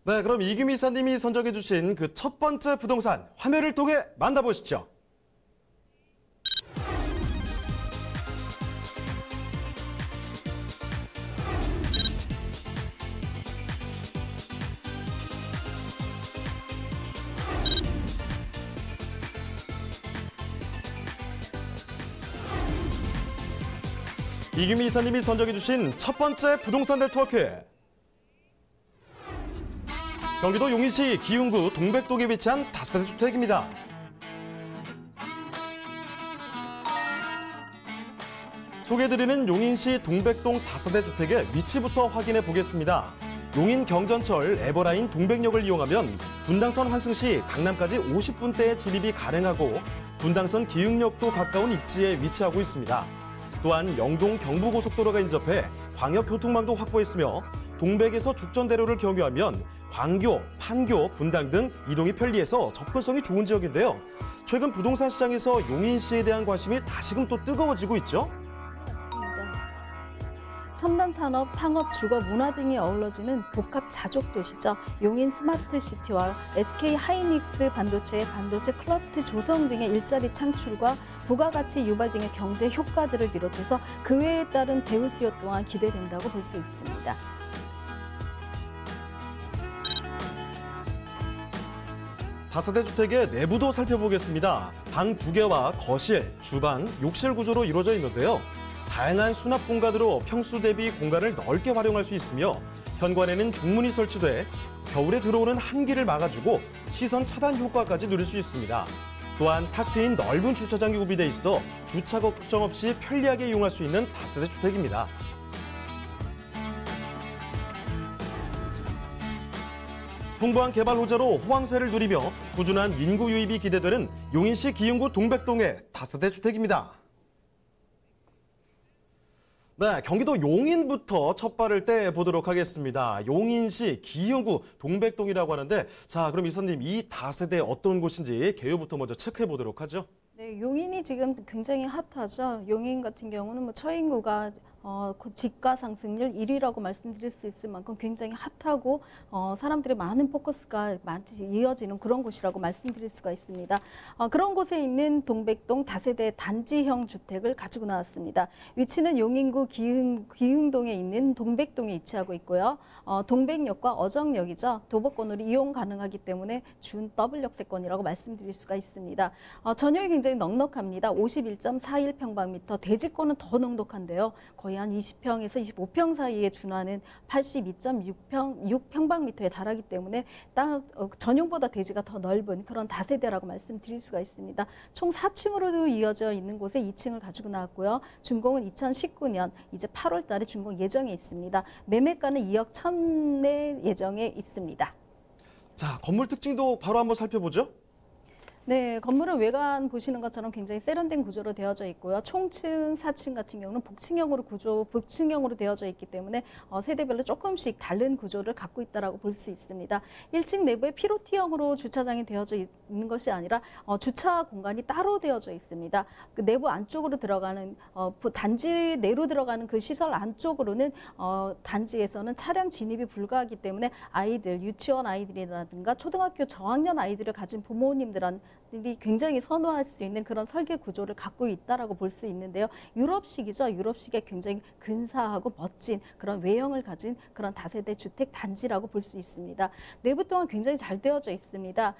네, 그럼 이규미 이사님이 선정해 주신 그 첫 번째 부동산 화면을 통해 만나보시죠. 이규미 이사님이 선정해 주신 첫 번째 부동산 네트워크. 경기도 용인시 기흥구 동백동에 위치한 다세대 주택입니다. 소개해드리는 용인시 동백동 다세대 주택의 위치부터 확인해 보겠습니다. 용인 경전철 에버라인 동백역을 이용하면 분당선 환승 시 강남까지 50분대의 진입이 가능하고 분당선 기흥역도 가까운 입지에 위치하고 있습니다. 또한 영동 경부고속도로가 인접해 광역교통망도 확보했으며 동백에서 죽전대로를 경유하면 광교, 판교, 분당 등 이동이 편리해서 접근성이 좋은 지역인데요. 최근 부동산 시장에서 용인시에 대한 관심이 다시금 또 뜨거워지고 있죠. 첨단 산업, 상업, 주거, 문화 등이 어우러지는 복합 자족 도시죠. 용인 스마트시티와 SK 하이닉스 반도체의 반도체 클러스터 조성 등의 일자리 창출과 부가가치 유발 등의 경제 효과들을 비롯해서 그 외에 따른 배후 수요 또한 기대된다고 볼 수 있습니다. 다세대 주택의 내부도 살펴보겠습니다. 방 2개와 거실, 주방, 욕실 구조로 이루어져 있는데요. 다양한 수납 공간으로 평수 대비 공간을 넓게 활용할 수 있으며 현관에는 중문이 설치돼 겨울에 들어오는 한기를 막아주고 시선 차단 효과까지 누릴 수 있습니다. 또한 탁 트인 넓은 주차장이 구비돼 있어 주차 걱정 없이 편리하게 이용할 수 있는 다세대 주택입니다. 풍부한 개발 호재로 호황세를 누리며 꾸준한 인구 유입이 기대되는 용인시 기흥구 동백동의 다세대 주택입니다. 네, 경기도 용인부터 첫 발을 떼보도록 하겠습니다. 용인시 기흥구 동백동이라고 하는데, 자, 그럼 이사님, 이 다세대 어떤 곳인지 개요부터 먼저 체크해 보도록 하죠. 네, 용인이 지금 굉장히 핫하죠. 용인 같은 경우는 뭐 처인구가 집가 상승률 1위라고 말씀드릴 수 있을 만큼 굉장히 핫하고 사람들의 많은 포커스가 이어지는 그런 곳이라고 말씀드릴 수가 있습니다. 그런 곳에 있는 동백동 다세대 단지형 주택을 가지고 나왔습니다. 위치는 용인구 기흥동에 있는 동백동에 위치하고 있고요. 동백역과 어정역이죠. 도보권으로 이용 가능하기 때문에 준 더블 역세권이라고 말씀드릴 수가 있습니다. 전역이 굉장히 넉넉합니다. 51.41평방미터, 대지권은 더 넉넉한데요. 거의 한 20평에서 25평 사이에 준하는 82.6평방미터에 달하기 때문에 전용보다 대지가 더 넓은 그런 다세대라고 말씀드릴 수가 있습니다. 총 4층으로도 이어져 있는 곳에 2층을 가지고 나왔고요. 준공은 2019년 이제 8월 달에 준공 예정에 있습니다. 매매가는 2억 1,000내 예정에 있습니다. 자, 건물 특징도 바로 한번 살펴보죠. 네, 건물은 외관 보시는 것처럼 굉장히 세련된 구조로 되어져 있고요. 총층 4층 같은 경우는 복층형으로 되어져 있기 때문에 세대별로 조금씩 다른 구조를 갖고 있다라고 볼 수 있습니다. 1층 내부에 피로티형으로 주차장이 되어져 있는 것이 아니라 주차 공간이 따로 되어져 있습니다. 그 내부 안쪽으로 들어가는 단지 내로 들어가는 그 시설 안쪽으로는 단지에서는 차량 진입이 불가하기 때문에 아이들, 유치원 아이들이라든가 초등학교 저학년 아이들을 가진 부모님들은 굉장히 선호할 수 있는 그런 설계 구조를 갖고 있다라고 볼 수 있는데요. 유럽식이죠. 유럽식의 굉장히 근사하고 멋진 그런 외형을 가진 그런 다세대 주택 단지라고 볼 수 있습니다. 내부 또한 굉장히 잘 되어져 있습니다.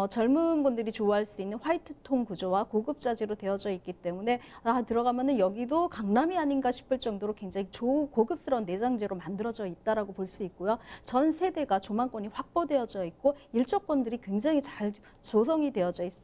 젊은 분들이 좋아할 수 있는 화이트톤 구조와 고급 자재로 되어져 있기 때문에 들어가면은 여기도 강남이 아닌가 싶을 정도로 굉장히 고급스러운 내장재로 만들어져 있다라고 볼 수 있고요. 전 세대가 조망권이 확보되어져 있고 일조권들이 굉장히 잘 조성이 되어져 있습니다.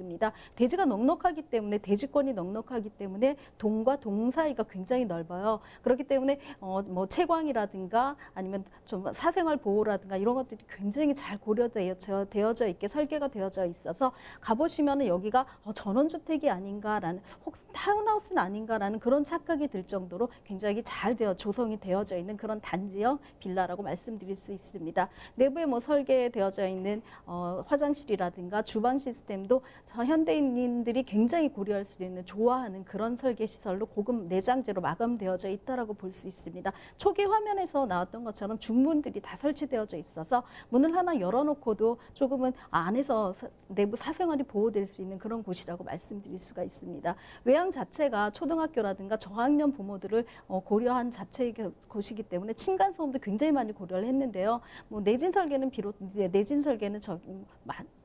대지가 넉넉하기 때문에 대지권이 넉넉하기 때문에 동과 동 사이가 굉장히 넓어요. 그렇기 때문에 뭐 채광이라든가 아니면 좀 사생활 보호라든가 이런 것들이 굉장히 잘 고려되어져 있게 설계가 되어져 있어서 가보시면은 여기가 전원주택이 아닌가라는 혹은 타운하우스는 아닌가라는 그런 착각이 들 정도로 굉장히 잘 조성이 되어져 있는 그런 단지형 빌라라고 말씀드릴 수 있습니다. 내부에 뭐 설계되어져 있는 화장실이라든가 주방 시스템도 현대인들이 굉장히 고려할 수 있는 좋아하는 그런 설계 시설로 고급 내장재로 마감되어져 있다라고 볼 수 있습니다. 초기 화면에서 나왔던 것처럼 중문들이 다 설치되어져 있어서 문을 하나 열어놓고도 조금은 안에서 내부 사생활이 보호될 수 있는 그런 곳이라고 말씀드릴 수가 있습니다. 외양 자체가 초등학교라든가 저학년 부모들을 고려한 자체의 곳이기 때문에 층간 소음도 굉장히 많이 고려를 했는데요. 뭐 내진 설계는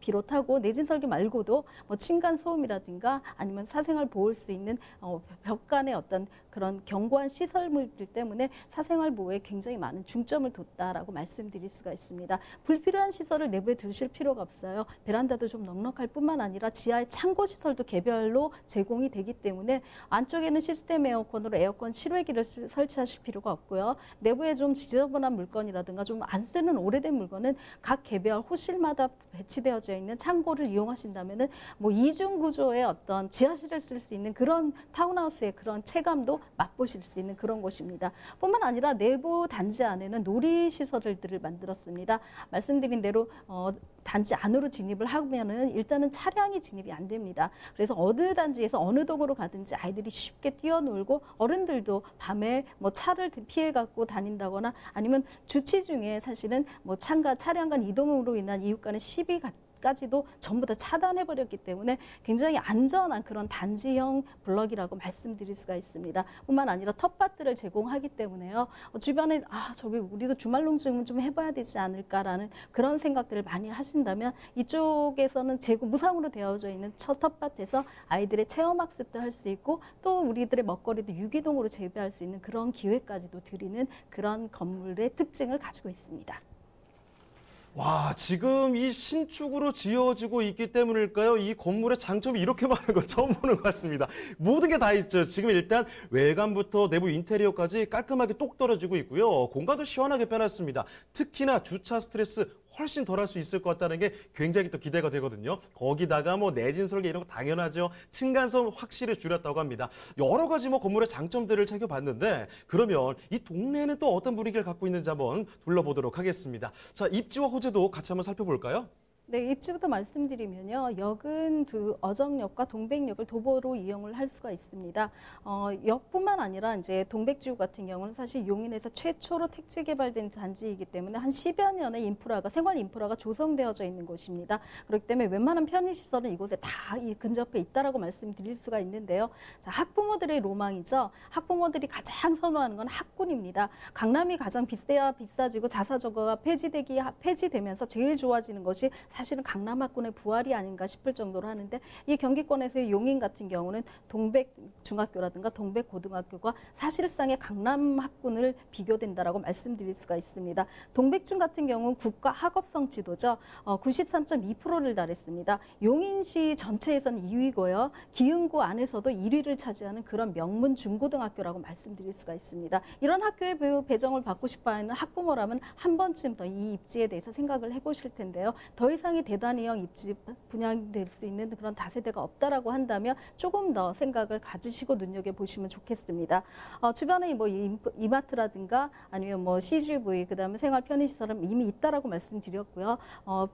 비롯하고 내진 설계 말고도 뭐 층간 소음이라든가 아니면 사생활 보호할 수 있는 벽 간의 어떤 그런 견고한 시설물들 때문에 사생활 보호에 굉장히 많은 중점을 뒀다라고 말씀드릴 수가 있습니다. 불필요한 시설을 내부에 두실 필요가 없어요. 베란다도 좀 넉넉할 뿐만 아니라 지하의 창고 시설도 개별로 제공이 되기 때문에 안쪽에는 시스템 에어컨으로 에어컨 실외기를 설치하실 필요가 없고요. 내부에 좀 지저분한 물건이라든가 좀 안 쓰는 오래된 물건은 각 개별 호실마다 배치되어져 있는 창고를 이용하신다면은 뭐 이중 구조의 어떤 지하실을 쓸 수 있는 그런 타운하우스의 그런 체감도 맛보실 수 있는 그런 곳입니다. 뿐만 아니라 내부 단지 안에는 놀이 시설들을 만들었습니다. 말씀드린 대로 단지 안으로 진입을 하면은 일단은 차량이 진입이 안 됩니다. 그래서 어느 단지에서 어느 동으로 가든지 아이들이 쉽게 뛰어놀고 어른들도 밤에 뭐 차를 피해 갖고 다닌다거나 아니면 주치 중에 사실은 뭐 차량 간 이동으로 인한 이웃 간의 시비 까지도 전부 다 차단해버렸기 때문에 굉장히 안전한 그런 단지형 블럭이라고 말씀드릴 수가 있습니다. 뿐만 아니라 텃밭들을 제공하기 때문에요. 주변에 저기 우리도 주말농장은 좀 해봐야 되지 않을까라는 그런 생각들을 많이 하신다면 이쪽에서는 무상으로 되어져 있는 텃밭에서 아이들의 체험학습도 할 수 있고 또 우리들의 먹거리도 유기동으로 재배할 수 있는 그런 기회까지도 드리는 그런 건물의 특징을 가지고 있습니다. 와, 지금 이 신축으로 지어지고 있기 때문일까요? 이 건물의 장점이 이렇게 많은 거 처음 보는 것 같습니다. 모든 게 다 있죠. 지금 일단 외관부터 내부 인테리어까지 깔끔하게 똑 떨어지고 있고요. 공간도 시원하게 빼놨습니다. 특히나 주차 스트레스 훨씬 덜 할 수 있을 것 같다는 게 굉장히 또 기대가 되거든요. 거기다가 뭐 내진 설계 이런 거 당연하죠. 층간소음 확실히 줄였다고 합니다. 여러 가지 뭐 건물의 장점들을 챙겨봤는데 그러면 이 동네는 또 어떤 분위기를 갖고 있는지 한번 둘러보도록 하겠습니다. 자, 입지와 호재도 같이 한번 살펴볼까요? 네, 입지부터 말씀드리면요. 역은 어정역과 동백역을 도보로 이용을 할 수가 있습니다. 역뿐만 아니라 이제 동백지구 같은 경우는 사실 용인에서 최초로 택지 개발된 단지이기 때문에 한 10여 년의 생활 인프라가 조성되어져 있는 곳입니다. 그렇기 때문에 웬만한 편의시설은 이곳에 다 이 근접해 있다라고 말씀드릴 수가 있는데요. 자, 학부모들의 로망이죠. 학부모들이 가장 선호하는 건 학군입니다. 강남이 가장 비싸지고 자사저거가 폐지되면서 제일 좋아지는 것이 사실은 강남 학군의 부활이 아닌가 싶을 정도로 하는데 이 경기권에서의 용인 같은 경우는 동백중학교라든가 동백고등학교가 사실상의 강남 학군을 비교된다라고 말씀드릴 수가 있습니다. 동백중 같은 경우는 국가 학업성 지도죠. 93.2%를 달했습니다. 용인시 전체에서는 2위고요. 기흥구 안에서도 1위를 차지하는 그런 명문 중고등학교라고 말씀드릴 수가 있습니다. 이런 학교에 배정을 받고 싶어하는 학부모라면 한 번쯤 더 이 입지에 대해서 생각을 해보실 텐데요. 더 이상의 대단위형 입지 분양될 수 있는 그런 다세대가 없다라고 한다면 조금 더 생각을 가지시고 눈여겨보시면 좋겠습니다. 주변에 뭐 이마트라든가 아니면 뭐 CGV, 그다음에 생활 편의시설은 이미 있다라고 말씀드렸고요.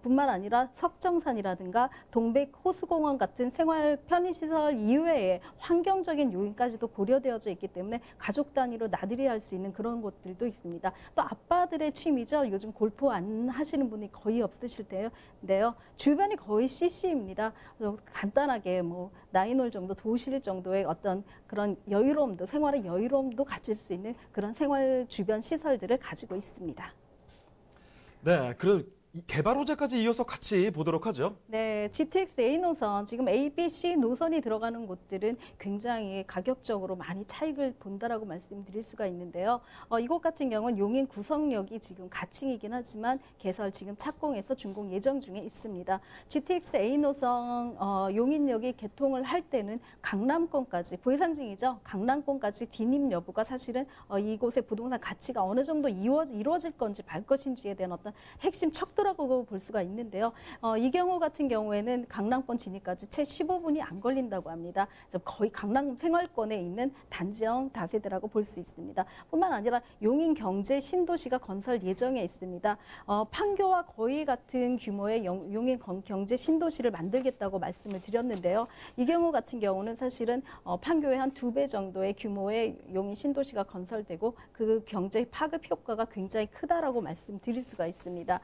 뿐만 아니라 석정산이라든가 동백 호수공원 같은 생활 편의시설 이외에 환경적인 요인까지도 고려되어져 있기 때문에 가족 단위로 나들이 할 수 있는 그런 곳들도 있습니다. 또 아빠들의 취미죠. 요즘 골프 안 하시는 분이 거의 없으실 텐데요. 주변이 거의 CC입니다. 간단하게 뭐 나인홀 정도 도실 정도의 어떤 그런 여유로움도, 생활의 여유로움도 가질 수 있는 그런 생활 주변 시설들을 가지고 있습니다. 네, 그럼 개발 호재까지 이어서 같이 보도록 하죠. 네, GTX A 노선, 지금 A, B, C 노선이 들어가는 곳들은 굉장히 가격적으로 많이 차익을 본다라고 말씀드릴 수가 있는데요. 이곳 같은 경우는 용인 구성역이 지금 가칭이긴 하지만 개설 지금 착공해서 준공 예정 중에 있습니다. GTX A 노선 용인역이 개통을 할 때는 강남권까지, 부의상징이죠. 강남권까지 진입 여부가 사실은 이곳의 부동산 가치가 어느 정도 이루어질 건지 말 것인지에 대한 어떤 핵심 척도를 인프라고 볼 수가 있는데요. 이 경우 같은 경우에는 강남권 진입까지 채 15분이 안 걸린다고 합니다. 그래서 거의 강남 생활권에 있는 단지형 다세대라고 볼 수 있습니다. 뿐만 아니라 용인 경제 신도시가 건설 예정에 있습니다. 판교와 거의 같은 규모의 용인 경제 신도시를 만들겠다고 말씀을 드렸는데요. 이 경우 같은 경우는 사실은 판교의 한 2배 정도의 규모의 용인 신도시가 건설되고 그 경제 파급 효과가 굉장히 크다라고 말씀드릴 수가 있습니다.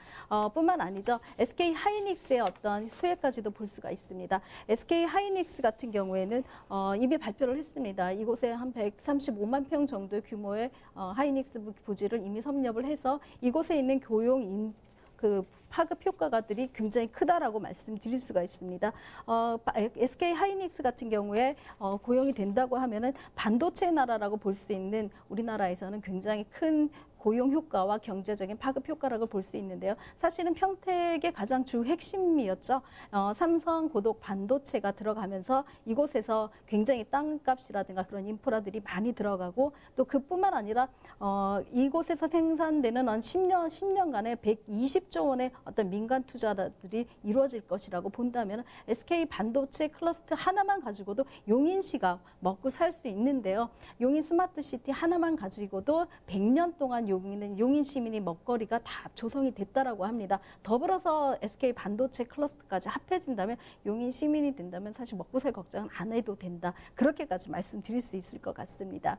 뿐만 아니죠. SK 하이닉스의 어떤 수혜까지도 볼 수가 있습니다. SK 하이닉스 같은 경우에는 이미 발표를 했습니다. 이곳에 한 135만 평 정도의 규모의 하이닉스 부지를 이미 섭렵을 해서 이곳에 있는 파급 효과가들이 굉장히 크다라고 말씀드릴 수가 있습니다. SK 하이닉스 같은 경우에 고용이 된다고 하면은 반도체 나라라고 볼 수 있는 우리나라에서는 굉장히 큰 고용 효과와 경제적인 파급 효과라고 볼 수 있는데요. 사실은 평택의 가장 주 핵심이었죠. 삼성 고독 반도체가 들어가면서 이곳에서 굉장히 땅값이라든가 그런 인프라들이 많이 들어가고 또 그뿐만 아니라 이곳에서 생산되는 한 10년간의 120조 원의 어떤 민간 투자들이 이루어질 것이라고 본다면 SK 반도체 클러스터 하나만 가지고도 용인시가 먹고 살 수 있는데요. 용인 스마트시티 하나만 가지고도 100년 동안 용인 시민이 먹거리가 다 조성이 됐다라고 합니다. 더불어서 SK 반도체 클러스터까지 합해진다면 용인 시민이 된다면 사실 먹고 살 걱정은 안 해도 된다. 그렇게까지 말씀드릴 수 있을 것 같습니다.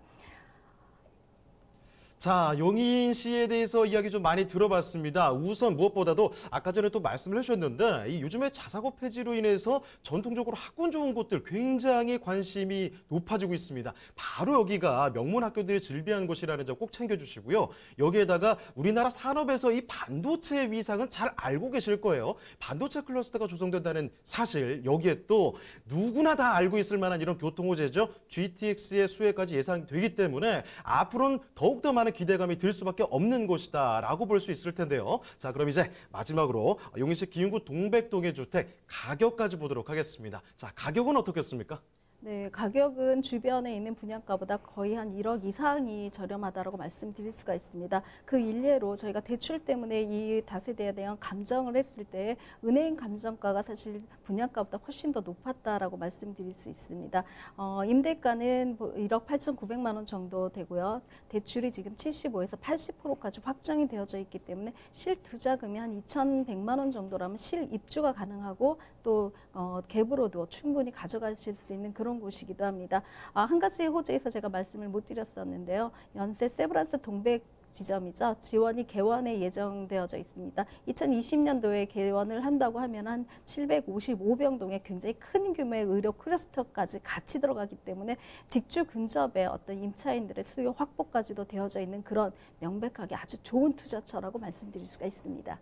자, 용인시에 대해서 이야기 좀 많이 들어봤습니다. 우선 무엇보다도 아까 전에 또 말씀을 해주셨는데 이 요즘에 자사고 폐지로 인해서 전통적으로 학군 좋은 곳들 굉장히 관심이 높아지고 있습니다. 바로 여기가 명문 학교들이 즐비한 곳이라는 점 꼭 챙겨주시고요. 여기에다가 우리나라 산업에서 이 반도체의 위상은 잘 알고 계실 거예요. 반도체 클러스터가 조성된다는 사실, 여기에 또 누구나 다 알고 있을 만한 이런 교통호재죠. GTX의 수혜까지 예상되기 때문에 앞으로는 더욱더 많은 기대감이 들 수밖에 없는 곳이다라고 볼 수 있을 텐데요. 자, 그럼 이제 마지막으로 용인시 기흥구 동백동의 주택 가격까지 보도록 하겠습니다. 자, 가격은 어떻겠습니까? 네, 가격은 주변에 있는 분양가보다 거의 한 1억 이상이 저렴하다라고 말씀드릴 수가 있습니다. 그 일례로 저희가 대출 때문에 이 다세대에 대한 감정을 했을 때 은행 감정가가 사실 분양가보다 훨씬 더 높았다라고 말씀드릴 수 있습니다. 임대가는 1억 8,900만 원 정도 되고요. 대출이 지금 75에서 80%까지 확정이 되어져 있기 때문에 실투자금이 한 2,100만 원 정도라면 실입주가 가능하고 또 갭으로도 충분히 가져가실 수 있는 그런 곳이기도 합니다. 한 가지 호재에서 제가 말씀을 못 드렸었는데요. 연세 세브란스 동백 지점이죠. 지원이 개원에 예정되어져 있습니다. 2020년도에 개원을 한다고 하면 한 755병동의 굉장히 큰 규모의 의료 클러스터까지 같이 들어가기 때문에 직주 근접에 어떤 임차인들의 수요 확보까지도 되어져 있는 그런 명백하게 아주 좋은 투자처라고 말씀드릴 수가 있습니다.